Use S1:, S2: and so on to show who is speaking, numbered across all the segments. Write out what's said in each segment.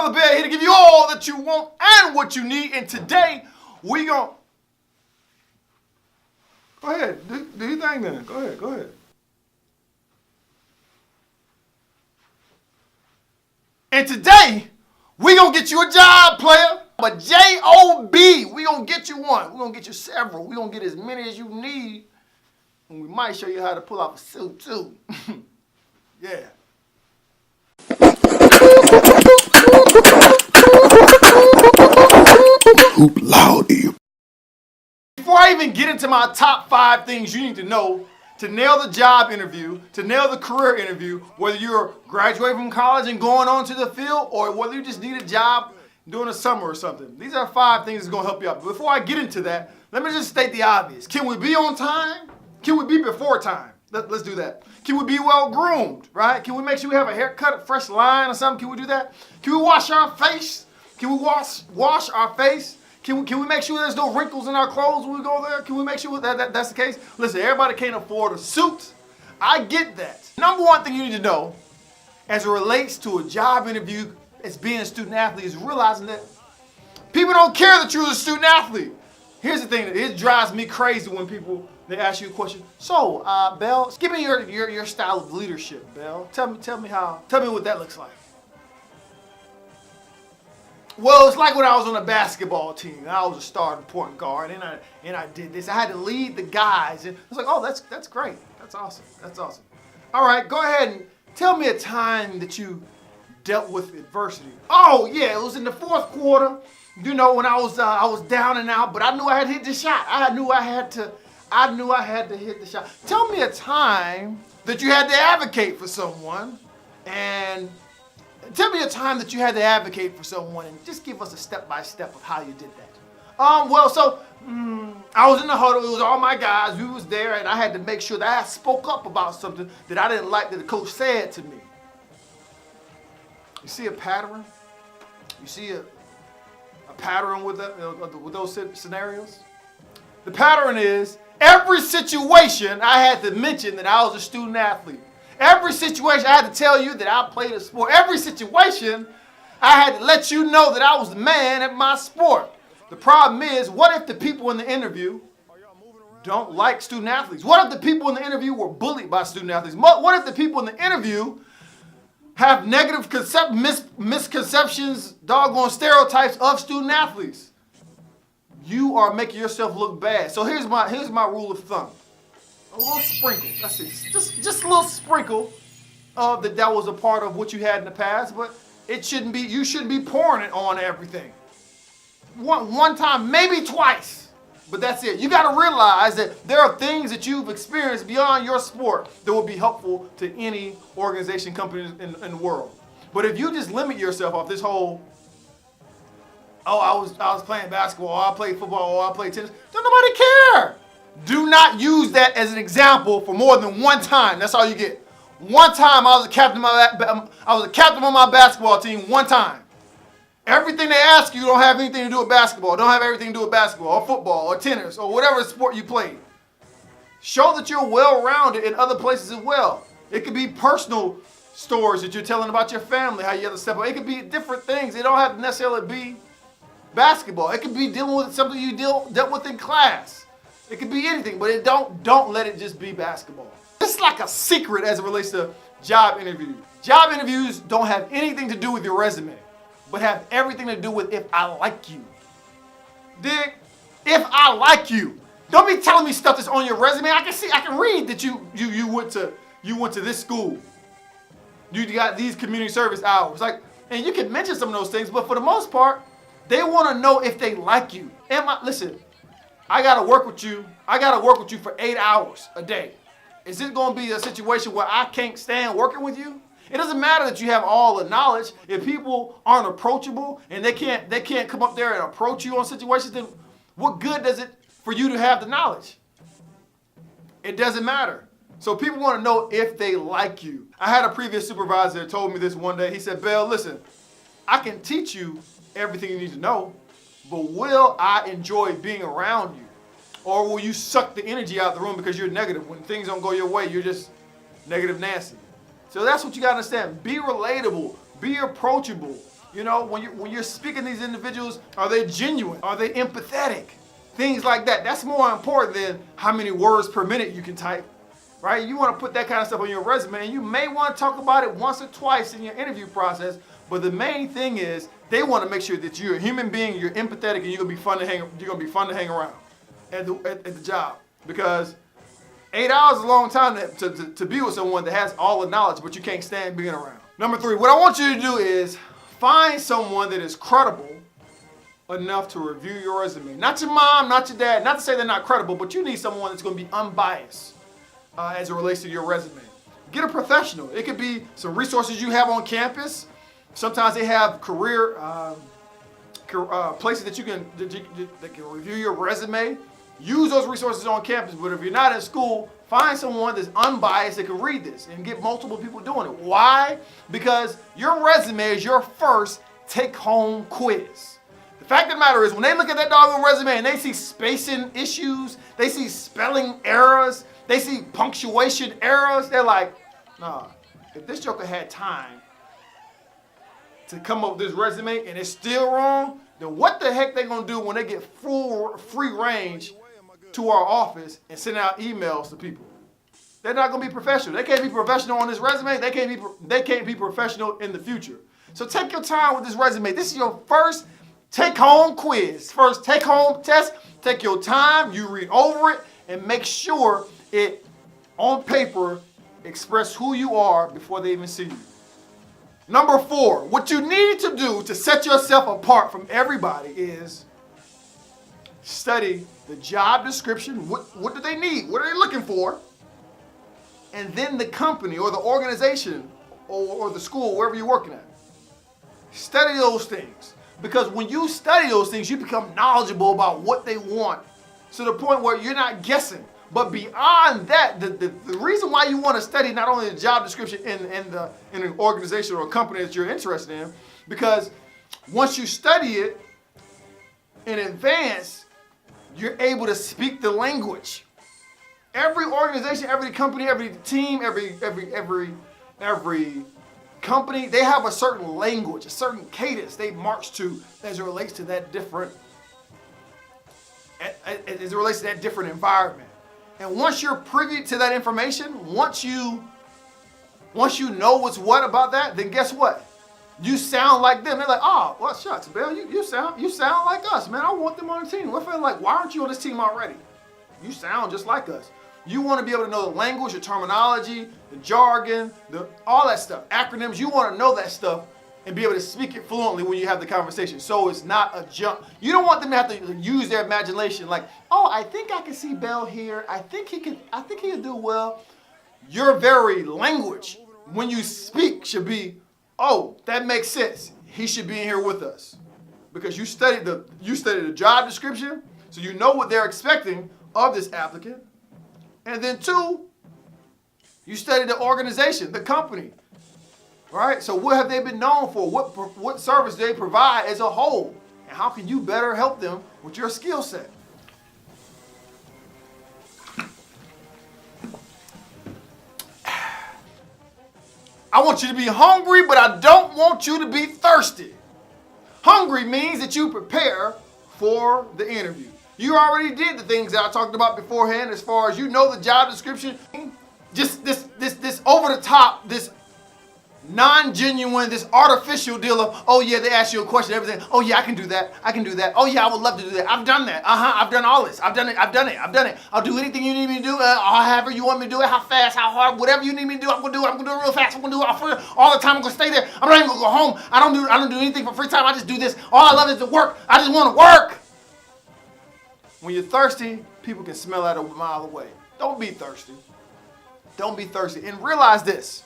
S1: Brother Bear here to give you all that you want and what you need. And today, we gon' Go ahead. Do your thing then. Go ahead. And today, we gonna get you a job, player. But J-O-B, we gonna get you one. We gonna get you several. We gonna get as many as you need. And we might show you how to pull off a suit too. Yeah.
S2: Hoop loud, you.
S1: Before I even get into my top 5 things you need to know to nail the job interview, to nail the career interview, whether you're graduating from college and going on to the field or whether you just need a job during the summer or something. These are 5 things that's gonna help you out. But before I get into that, let me just state the obvious. Can we be on time? Can we be before time? Let's do that. Can we be well groomed, right? Can we make sure we have a haircut, a fresh line or something? Can we do that? Can we wash our face? Can we wash our face? Can we make sure there's no wrinkles in our clothes when we go there? Can we make sure that's the case? Listen, everybody can't afford a suit. I get that. Number 1 thing you need to know as it relates to a job interview as being a student athlete is realizing that people don't care that you're a student athlete. Here's the thing, it drives me crazy when they ask you a question. So, Bell, give me your style of leadership, Bell. Tell me what that looks like. Well, it's like when I was on a basketball team and I was a starting point guard and I did this. I had to lead the guys and I was like, oh, that's great. That's awesome. All right, go ahead and tell me a time that you dealt with adversity. Oh yeah, it was in the 4th quarter. You know, when I was down and out, but I knew I had to hit the shot. I knew I had to hit the shot. Tell me a time that you had to advocate for someone and tell me a time that you had to advocate for someone and just give us a step-by-step of how you did that. I was in the huddle. It was all my guys. We was there, and I had to make sure that I spoke up about something that I didn't like that the coach said to me. You see a pattern? You see a pattern with those scenarios? The pattern is every situation I had to mention that I was a student athlete. Every situation I had to tell you that I played a sport. Every situation I had to let you know that I was the man at my sport. The problem is, what if the people in the interview don't like student athletes? What if the people in the interview were bullied by student athletes? What if the people in the interview have negative misconceptions, doggone stereotypes of student athletes? You are making yourself look bad. So here's my rule of thumb. A little sprinkle. That's it. Just a little sprinkle of that was a part of what you had in the past, but it shouldn't be. You shouldn't be pouring it on everything. One time, maybe twice, but that's it. You got to realize that there are things that you've experienced beyond your sport that will be helpful to any organization, company in the world. But if you just limit yourself off this whole, oh, I was playing basketball, or I played football, or I played tennis, don't nobody care. Do not use that as an example for more than one time. That's all you get. One time I was a captain on my basketball team one time. Everything they ask you don't have anything to do with basketball. Don't have everything to do with basketball or football or tennis or whatever sport you played. Show that you're well-rounded in other places as well. It could be personal stories that you're telling about your family, how you have to step up. It could be different things. It don't have to necessarily be basketball. It could be dealing with something you dealt with in class. It could be anything, but don't let it just be basketball. It's like a secret as it relates to job interviews. Job interviews don't have anything to do with your resume, but have everything to do with if I like you. Dig? If I like you. Don't be telling me stuff that's on your resume. I can read that you went to this school. You got these community service hours. And you can mention some of those things, but for the most part, they want to know if they like you. Listen, I gotta work with you. I gotta work with you for 8 hours a day. Is it gonna be a situation where I can't stand working with you? It doesn't matter that you have all the knowledge. If people aren't approachable and they can't come up there and approach you on situations, then what good does it for you to have the knowledge? It doesn't matter. So people want to know if they like you. I had a previous supervisor that told me this one day. He said, Bell, listen, I can teach you everything you need to know, but will I enjoy being around you? Or will you suck the energy out of the room because you're negative? When things don't go your way, you're just negative Nancy. So that's what you got to understand. Be relatable. Be approachable. You know, when you're speaking to these individuals, are they genuine? Are they empathetic? Things like that. That's more important than how many words per minute you can type, right? You want to put that kind of stuff on your resume, and you may want to talk about it once or twice in your interview process. But the main thing is they want to make sure that you're a human being, you're empathetic, and you're gonna be fun to hang around at the job. Because 8 hours is a long time to be with someone that has all the knowledge, but you can't stand being around. Number 3, what I want you to do is find someone that is credible enough to review your resume. Not your mom, not your dad, not to say they're not credible, but you need someone that's going to be unbiased as it relates to your resume. Get a professional. It could be some resources you have on campus. Sometimes they have career places that can review your resume. Use those resources on campus, but if you're not in school, find someone that's unbiased that can read this and get multiple people doing it. Why? Because your resume is your first take-home quiz. The fact of the matter is, when they look at that doggone resume and they see spacing issues, they see spelling errors, they see punctuation errors, they're like, nah, if this joker had time to come up with this resume and it's still wrong, then what the heck they gonna do when they get free range to our office and send out emails to people? They're not gonna be professional. They can't be professional on this resume. They can't be professional in the future. So take your time with this resume. This is your first take-home quiz, first take-home test. Take your time, you read over it, and make sure it, on paper, express who you are before they even see you. Number 4, what you need to do to set yourself apart from everybody is study the job description. What do they need? What are they looking for? And then the company or the organization or the school, wherever you're working at. Study those things. Because when you study those things, you become knowledgeable about what they want to the point where you're not guessing. But beyond that, the reason why you want to study not only the job description in an organization or a company that you're interested in, because once you study it in advance, you're able to speak the language. Every organization, every company, every team, every company, they have a certain language, a certain cadence they march to as it relates to that different environment. And once you're privy to that information, once you know what's what about that, then guess what? You sound like them. They're like, oh, well, shucks, Bill, you sound like us, man. I want them on the team. We're feeling like, why aren't you on this team already? You sound just like us. You want to be able to know the language, the terminology, the jargon, all that stuff, acronyms. You want to know that stuff and be able to speak it fluently when you have the conversation. So it's not a jump. You don't want them to have to use their imagination like, oh, I think I can see Bell here. I think he can do well. Your very language when you speak should be, oh, that makes sense. He should be in here with us. Because you studied the job description, so you know what they're expecting of this applicant. And then 2, you study the organization, the company, right? So what have they been known for? What service do they provide as a whole? And how can you better help them with your skill set? I want you to be hungry, but I don't want you to be thirsty. Hungry means that you prepare for the interview. You already did the things that I talked about beforehand as far as you know the job description. Just this over the top, this non-genuine, this artificial deal of, oh yeah, they ask you a question, everything. Oh yeah, I can do that. Oh yeah, I would love to do that. I've done that. I've done all this. I've done it. I'll do anything you need me to do. However you want me to do it, how fast, how hard, whatever you need me to do, I'm gonna do it. I'm gonna do it real fast. I'm gonna do it all the time. I'm gonna stay there. I'm not even gonna go home. I don't do anything for free time. I just do this. All I love is to work. I just want to work. When you're thirsty, people can smell that a mile away. Don't be thirsty. Don't be thirsty. And realize this.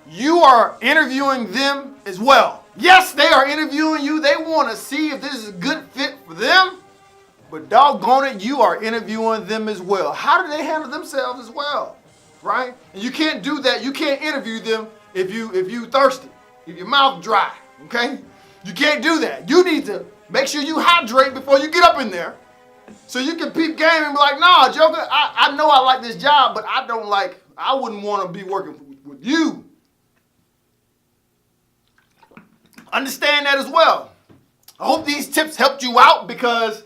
S1: You are interviewing them as well. Yes, they are interviewing you. They want to see if this is a good fit for them. But doggone it, you are interviewing them as well. How do they handle themselves as well? Right? And you can't do that. You can't interview them if you thirsty. If your mouth dry. Okay? You can't do that. You need to make sure you hydrate before you get up in there. So you can peep game and be like, nah, Joker, I know I like this job, but I wouldn't want to be working with you. understand that as well. I hope these tips helped you out because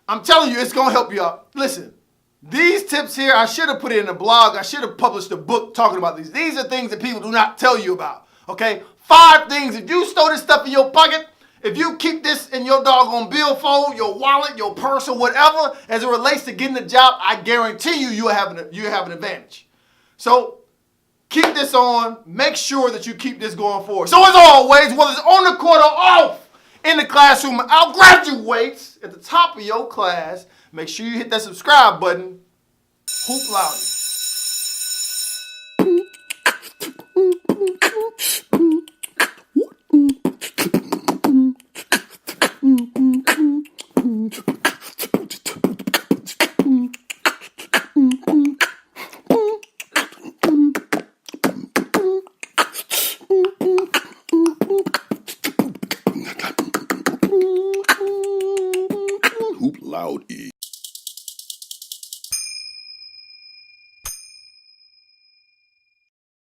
S1: I'm telling you, it's going to help you out. Listen, these tips here, I should have put it in a blog. I should have published a book talking about these. These are things that people do not tell you about, okay? 5 things. If you store this stuff in your pocket, if you keep this in your doggone billfold, your wallet, your purse, or whatever, as it relates to getting a job, I guarantee you have an advantage. So keep this on. Make sure that you keep this going forward. So as always, whether it's on the court or off in the classroom, our graduates at the top of your class, make sure you hit that subscribe button. Hoop Loudy.